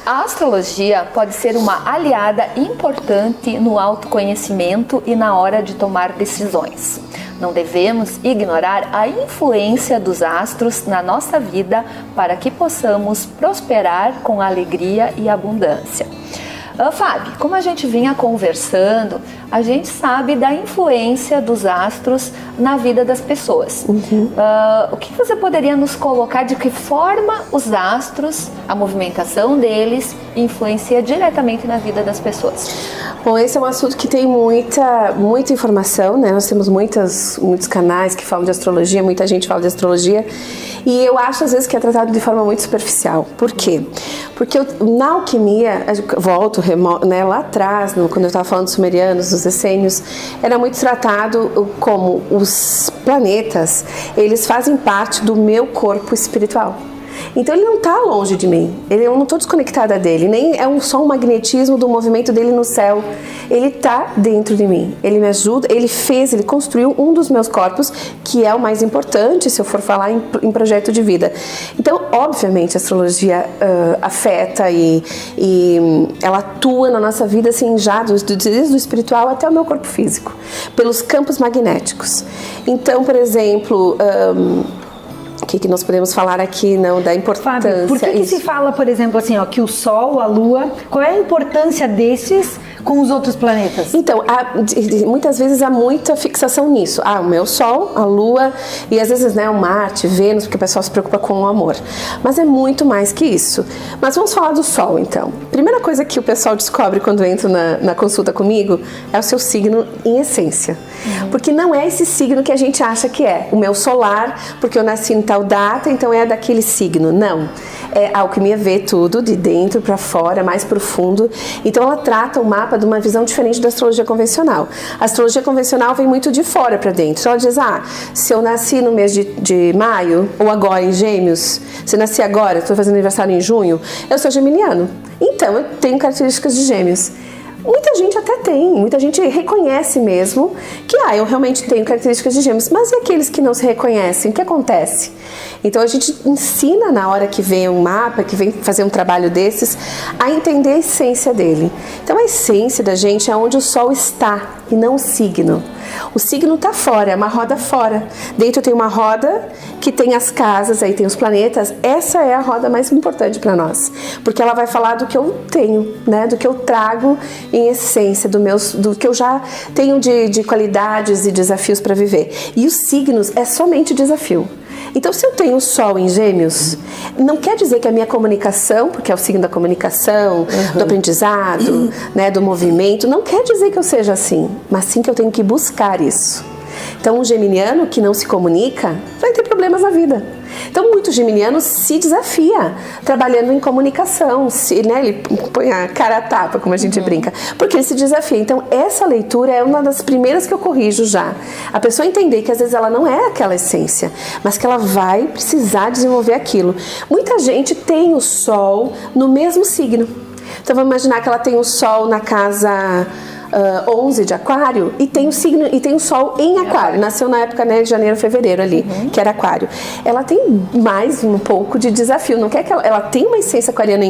A astrologia pode ser uma aliada importante no autoconhecimento e na hora de tomar decisões. Não devemos ignorar a influência dos astros na nossa vida para que possamos prosperar com alegria e abundância. Fábio, como a gente vinha conversando, a gente sabe da influência dos astros na vida das pessoas. O que você poderia nos colocar, de que forma os astros, a movimentação deles, influencia diretamente na vida das pessoas? Bom, esse é um assunto que tem muita informação, né? Nós temos muitos canais que falam de astrologia, muita gente fala de astrologia, e eu acho às vezes que é tratado de forma muito superficial. Por quê? Porque na alquimia, volto, né, lá atrás, quando eu estava falando dos sumerianos, dos essênios, era muito tratado como os planetas, eles fazem parte do meu corpo espiritual. Então ele não está longe de mim, eu não estou desconectada dele, nem é só um magnetismo do movimento dele no céu. Ele está dentro de mim, ele me ajuda, ele construiu um dos meus corpos, que é o mais importante se eu for falar em projeto de vida. Então, obviamente, a astrologia afeta e ela atua na nossa vida, assim, já desde o espiritual até o meu corpo físico, pelos campos magnéticos. Então, por exemplo... o que nós podemos falar aqui, da importância? Fábio, por que se fala, por exemplo, assim, que o Sol, a Lua, qual é a importância desses com os outros planetas? Então, muitas vezes há muita fixação nisso. O meu Sol, a Lua e às vezes, o Marte, Vênus, porque o pessoal se preocupa com o amor. Mas é muito mais que isso. Mas vamos falar do Sol, então. Primeira coisa que o pessoal descobre quando entra na consulta comigo é o seu signo em essência. Porque não é esse signo que a gente acha que é. O meu solar, porque eu nasci em tal data, então é daquele signo. Não. A alquimia vê tudo de dentro para fora, mais profundo. Então ela trata o mapa de uma visão diferente da astrologia convencional. A astrologia convencional vem muito de fora para dentro. Então ela diz, se eu nasci no mês de maio, ou agora em Gêmeos, se eu nasci agora, estou fazendo aniversário em junho, eu sou geminiano. Então eu tenho características de Gêmeos. Muita gente até tem, muita gente reconhece mesmo que eu realmente tenho características de Gêmeos, mas e aqueles que não se reconhecem? O que acontece? Então a gente ensina na hora que vem um mapa, que vem fazer um trabalho desses, a entender a essência dele. Então a essência da gente é onde o Sol está e não o signo. O signo está fora, é uma roda fora. Dentro tem uma roda que tem as casas, aí tem os planetas. Essa é a roda mais importante para nós, porque ela vai falar do que eu tenho, do que eu trago em essência, do que eu já tenho de qualidades e desafios para viver. E os signos é somente desafio. Então, se eu tenho o Sol em Gêmeos, não quer dizer que a minha comunicação, porque é o signo da comunicação, do aprendizado, do movimento, não quer dizer que eu seja assim, mas sim que eu tenho que buscar isso. Então, um geminiano que não se comunica vai ter problemas na vida. Então, muito geminiano se desafia trabalhando em comunicação, ele põe a cara a tapa, como a gente brinca, porque ele se desafia. Então, essa leitura é uma das primeiras que eu corrijo já. A pessoa entender que às vezes ela não é aquela essência, mas que ela vai precisar desenvolver aquilo. Muita gente tem o Sol no mesmo signo. Então, vamos imaginar que ela tem o Sol na casa 11 de Aquário e tem o signo e tem o Sol em Aquário. Nasceu na época de janeiro, fevereiro ali, que era Aquário. Ela tem mais um pouco de desafio. Não quer que ela tem uma essência aquariana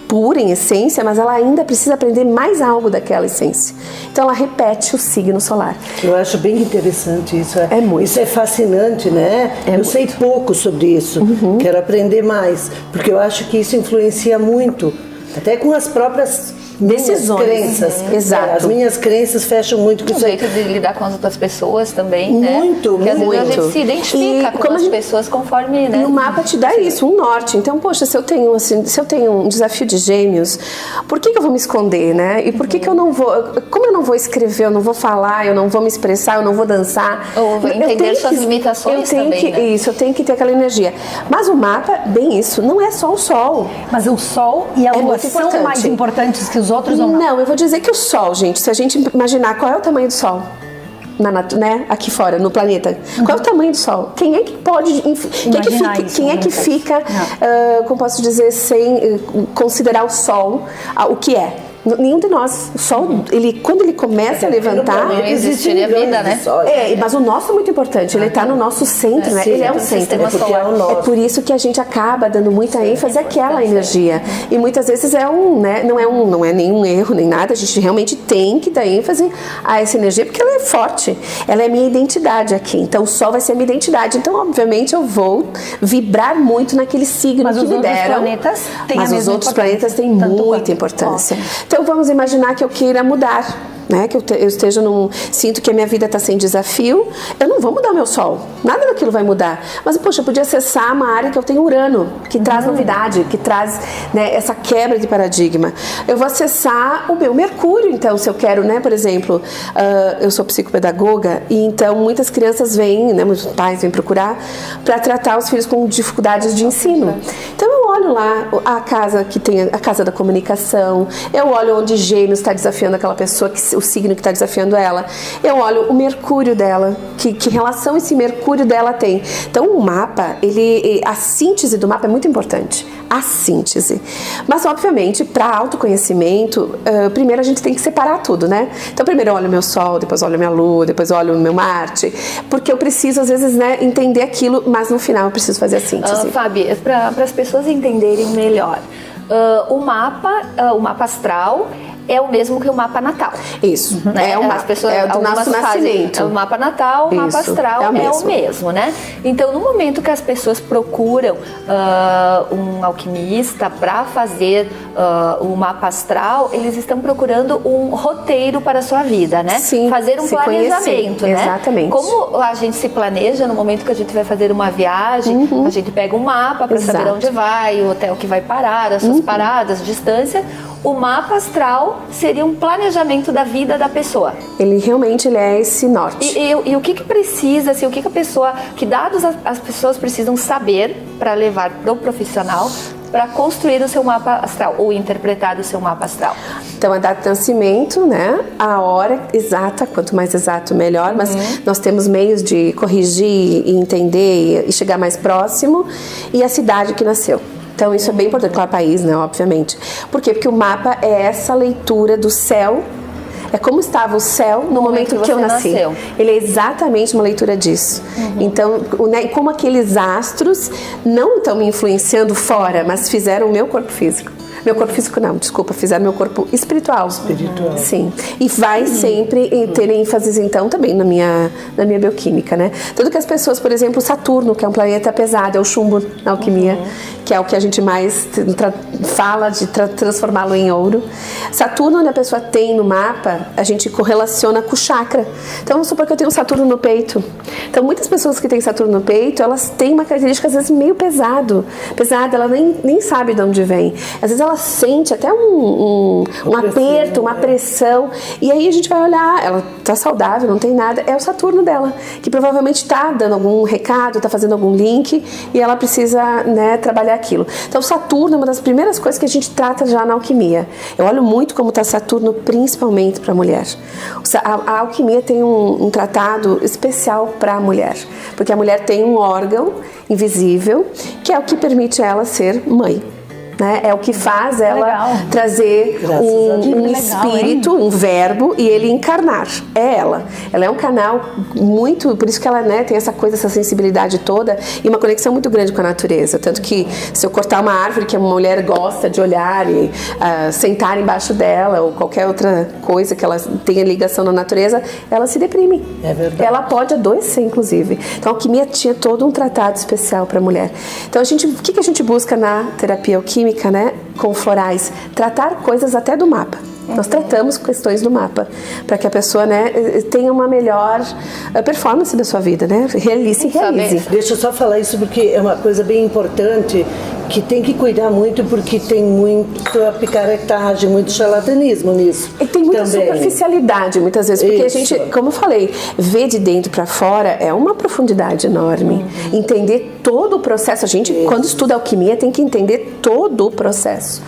pura em essência, mas ela ainda precisa aprender mais algo daquela essência. Então ela repete o signo solar. Eu acho bem interessante isso. Muito. Isso é fascinante, né? Eu sei pouco sobre isso. Quero aprender mais, porque eu acho que isso influencia muito, até com as próprias decisões, crenças. Exato. As minhas crenças fecham muito com o isso. jeito de lidar com as outras pessoas também, muito, Porque às muito. vezes a gente se identifica com as pessoas conforme, E o mapa te dá isso, um norte. Então, poxa, se eu tenho um desafio de Gêmeos, por que eu vou me esconder, E por que eu não vou... Como eu não vou escrever, eu não vou falar, eu não vou me expressar, eu não vou dançar... Ou entender suas limitações também, Isso, eu tenho que ter aquela energia. Mas o mapa, bem isso, não é só o Sol. Mas o Sol e a Lua são mais importantes que os outros ou não? Não, eu vou dizer que o Sol, gente, se a gente imaginar qual é o tamanho do Sol, aqui fora, no planeta, qual é o tamanho do Sol? Quem é que pode... Quem é que fica, como posso dizer, sem considerar o Sol o que é? Nenhum de nós. O Sol, quando ele começa a levantar... Não existiria vida, né? Mas o nosso é muito importante. Ele está no nosso centro, né? Sim, ele é o centro. É por isso que a gente acaba dando muita ênfase àquela energia. E muitas vezes não é nenhum erro, nem nada. A gente realmente tem que dar ênfase a essa energia, porque ela é forte. Ela é a minha identidade aqui. Então, o Sol vai ser a minha identidade. Então, obviamente, eu vou vibrar muito naquele signo mas que me deram. Mas os outros planetas têm muita importância. Então vamos imaginar que eu queira mudar, né? Que eu esteja sinto que a minha vida está sem desafio, eu não vou mudar meu Sol, nada daquilo vai mudar. Mas poxa, eu podia acessar uma área que eu tenho Urano, que traz novidade, que traz, né, essa quebra de paradigma. Eu vou acessar o meu Mercúrio, então, se eu quero, né, por exemplo, eu sou psicopedagoga e então muitas crianças vêm, né, muitos pais vêm procurar para tratar os filhos com dificuldades de ensino. Então eu olho lá a casa que tem a casa da comunicação, eu olho onde Gêmeos está desafiando aquela pessoa, o signo que está desafiando ela, eu olho o Mercúrio dela, que relação esse Mercúrio dela tem. Então o mapa, a síntese do mapa é muito importante, a síntese. Mas obviamente para autoconhecimento, primeiro a gente tem que separar tudo, né? Então primeiro eu olho meu Sol, depois olho minha Lua, depois olho o meu Marte, porque eu preciso às vezes, né, entender aquilo, mas no final eu preciso fazer a síntese. Fábio, para as pessoas entenderem melhor, o mapa astral é o mesmo que o mapa natal. Isso, né? É o mapa, do nosso nascimento. O mapa natal, o mapa astral é o mesmo, né? Então, no momento que as pessoas procuram um alquimista para fazer o mapa astral, eles estão procurando um roteiro para a sua vida, né? Sim, fazer um planejamento, né? Exatamente. Como a gente se planeja no momento que a gente vai fazer uma viagem, a gente pega um mapa para saber onde vai, o hotel que vai parar, as suas paradas, distância. O mapa astral seria um planejamento da vida da pessoa. Ele realmente é esse norte. E o que precisa, assim, o que a pessoa, que dados as pessoas precisam saber para levar para o profissional para construir o seu mapa astral ou interpretar o seu mapa astral? Então, a data de nascimento, né? A hora exata, quanto mais exato, melhor. Mas nós temos meios de corrigir e entender e chegar mais próximo. E a cidade que nasceu. Então, isso é bem importante. Claro, país, né? Obviamente. Por quê? Porque o mapa é essa leitura do céu. É como estava o céu no momento que eu nasci. Nasceu. Ele é exatamente uma leitura disso. Então, como aqueles astros não estão me influenciando fora, mas fizeram o meu corpo físico. Meu corpo físico não, desculpa, fizeram meu corpo espiritual. Espiritual. Sim. E vai sempre ter ênfase, então, também na minha bioquímica, né? Tanto que as pessoas, por exemplo, Saturno, que é um planeta pesado, é o chumbo na alquimia, que é o que a gente mais fala de transformá-lo em ouro. Saturno, onde a pessoa tem no mapa, a gente correlaciona com o chakra. Então, vamos supor que eu tenho Saturno no peito. Então, muitas pessoas que têm Saturno no peito, elas têm uma característica, às vezes, meio pesada, ela nem sabe de onde vem. Às vezes, ela sente até um aperto, uma pressão, e aí a gente vai olhar, ela tá saudável, não tem nada, é o Saturno dela, que provavelmente está dando algum recado, está fazendo algum link, e ela precisa, né, trabalhar aquilo. Então, Saturno é uma das primeiras coisas que a gente trata já na alquimia. Eu olho muito como está Saturno, principalmente para a mulher. A alquimia tem um tratado especial para a mulher, porque a mulher tem um órgão invisível, que é o que permite ela ser mãe. Né? É o que faz ela trazer um espírito, um verbo, e ele encarnar. É ela. Ela é um canal muito... Por isso que ela, né, tem essa coisa, essa sensibilidade toda e uma conexão muito grande com a natureza. Tanto que se eu cortar uma árvore que a mulher gosta de olhar e sentar embaixo dela ou qualquer outra coisa que ela tenha ligação na natureza, ela se deprime. É verdade. Ela pode adoecer, inclusive. Então a alquimia tinha todo um tratado especial para a mulher. Então o que a gente busca na terapia alquímica, né, com florais? Tratar coisas até do mapa. Nós tratamos questões do mapa para que a pessoa, né, tenha uma melhor performance da sua vida, né? Se realize. Deixa eu só falar isso porque é uma coisa bem importante que tem que cuidar muito, porque tem muita picaretagem, muito charlatanismo nisso. E tem muita superficialidade muitas vezes, porque a gente, como eu falei, ver de dentro para fora é uma profundidade enorme. Entender todo o processo. A gente, quando estuda alquimia, tem que entender todo o processo.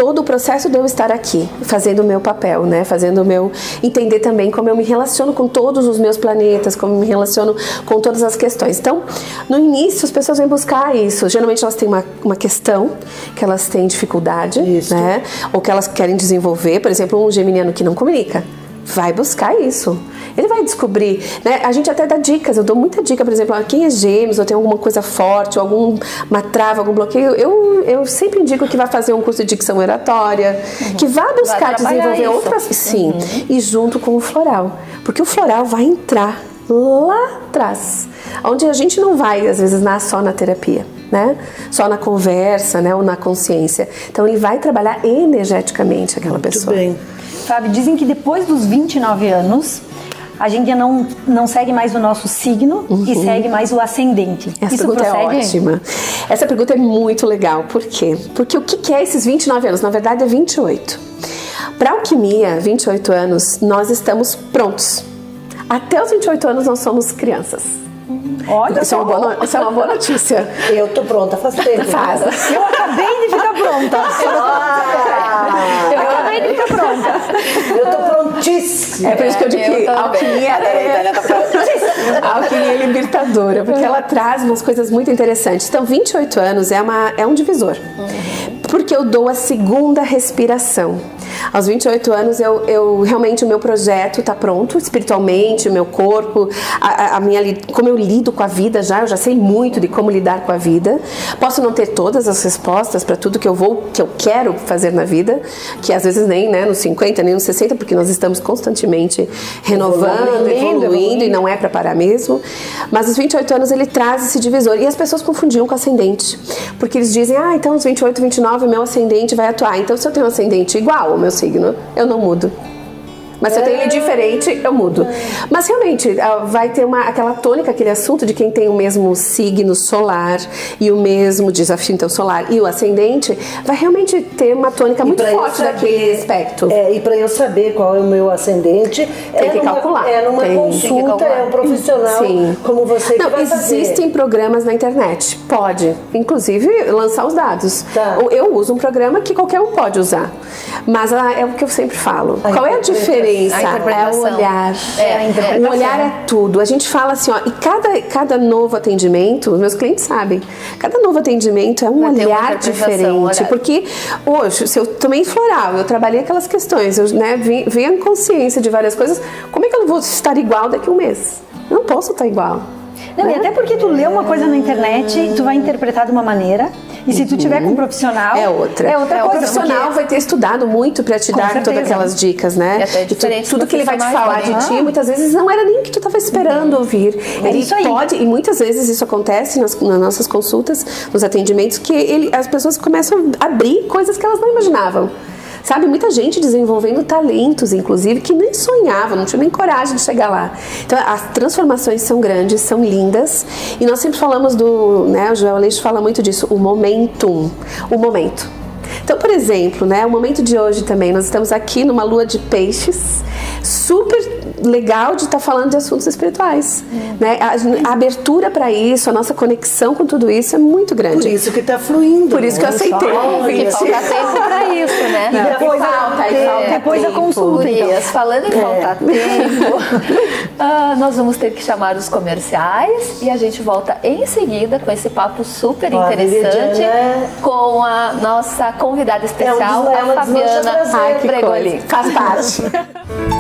todo o processo de eu estar aqui, fazendo o meu papel, né? Fazendo o meu... Entender também como eu me relaciono com todos os meus planetas, como eu me relaciono com todas as questões. Então, no início, as pessoas vêm buscar isso. Geralmente elas têm uma questão que elas têm dificuldade, né? Ou que elas querem desenvolver. Por exemplo, um geminiano que não comunica. Vai buscar isso. Ele vai descobrir, né? A gente até dá dicas, eu dou muita dica, por exemplo, quem é gêmeos ou tem alguma coisa forte, ou alguma trava, algum bloqueio, eu sempre indico que vai fazer um curso de dicção oratória, que vá buscar desenvolver isso. outras... Sim, e junto com o floral. Porque o floral vai entrar lá atrás, onde a gente não vai, às vezes, só na terapia, né? Só na conversa, né? Ou na consciência. Então, ele vai trabalhar energeticamente aquela pessoa. Muito bem. Fábio, dizem que depois dos 29 anos, a gente já não segue mais o nosso signo e segue mais o ascendente. Essa Isso pergunta procede? é ótima. Essa pergunta é muito legal. Por quê? Porque o que é esses 29 anos? Na verdade, é 28. Para alquimia, 28 anos, nós estamos prontos. Até os 28 anos, nós somos crianças. Olha Isso é uma boa notícia. Eu tô pronta faz tempo. Faz. Eu acabei de ficar pronta. Eu acabei de ficar pronta. Eu tô prontíssima. É por isso que eu digo que a alquimia a alquimia é libertadora, porque ela traz umas coisas muito interessantes. Então, 28 anos é um divisor. Porque eu dou a segunda respiração. Aos 28 anos, realmente o meu projeto está pronto, espiritualmente, o meu corpo, como eu lido com a vida eu já sei muito de como lidar com a vida. Posso não ter todas as respostas para tudo que eu quero fazer na vida, que às vezes nem, né, nos 50, nem nos 60, porque nós estamos constantemente renovando, evoluindo, e não é para parar mesmo. Mas os 28 anos, ele traz esse divisor. E as pessoas confundiam com ascendente, porque eles dizem, então os 28, 29, o meu ascendente vai atuar. Então, se eu tenho um ascendente igual ao meu signo, eu não mudo. Mas se eu tenho ele diferente, eu mudo. Mas realmente, vai ter aquela tônica, aquele assunto de quem tem o mesmo signo solar e o mesmo desafio então solar e o ascendente, vai realmente ter uma tônica muito forte daquele aspecto. E para eu saber qual é o meu ascendente, tem que calcular. É numa consulta, é um profissional como você que vai fazer. Existem programas na internet, pode, inclusive, lançar os dados. Tá. Eu uso um programa que qualquer um pode usar. Mas é o que eu sempre falo. Qual é a diferença? É o olhar. O olhar é tudo. A gente fala assim, e cada novo atendimento, os meus clientes sabem, cada novo atendimento é um olhar diferente. Porque hoje, se eu tomei floral, eu trabalhei aquelas questões, eu vi a consciência de várias coisas, como é que eu não vou estar igual daqui a um mês? Eu não posso estar igual. Não, e até porque tu lê uma coisa na internet, tu vai interpretar de uma maneira, e se tu tiver com um profissional, é outra coisa. O profissional vai ter estudado muito para te dar todas aquelas dicas, né? E até diferente tudo que ele vai te falar de ti, muitas vezes não era nem o que tu estava esperando ouvir. Ele pode, e muitas vezes isso acontece nas nossas consultas, nos atendimentos, que as pessoas começam a abrir coisas que elas não imaginavam. Sabe, muita gente desenvolvendo talentos, inclusive, que nem sonhava, não tinha nem coragem de chegar lá. Então, as transformações são grandes, são lindas, e nós sempre falamos o Joel Aleixo fala muito disso, o momentum, o momento. Então, por exemplo, o momento de hoje também, nós estamos aqui numa lua de peixes, super legal de estar falando de assuntos espirituais. Né? A abertura para isso, a nossa conexão com tudo isso é muito grande. Por isso que está fluindo. Por isso que eu aceitei o convite. Falta tempo para isso, né? Depois da consulta. Então. Falando em falta tempo, nós vamos ter que chamar os comerciais e a gente volta em seguida com esse papo super interessante com a nossa convidada especial, a Fabiana Bregoli. Faz parte.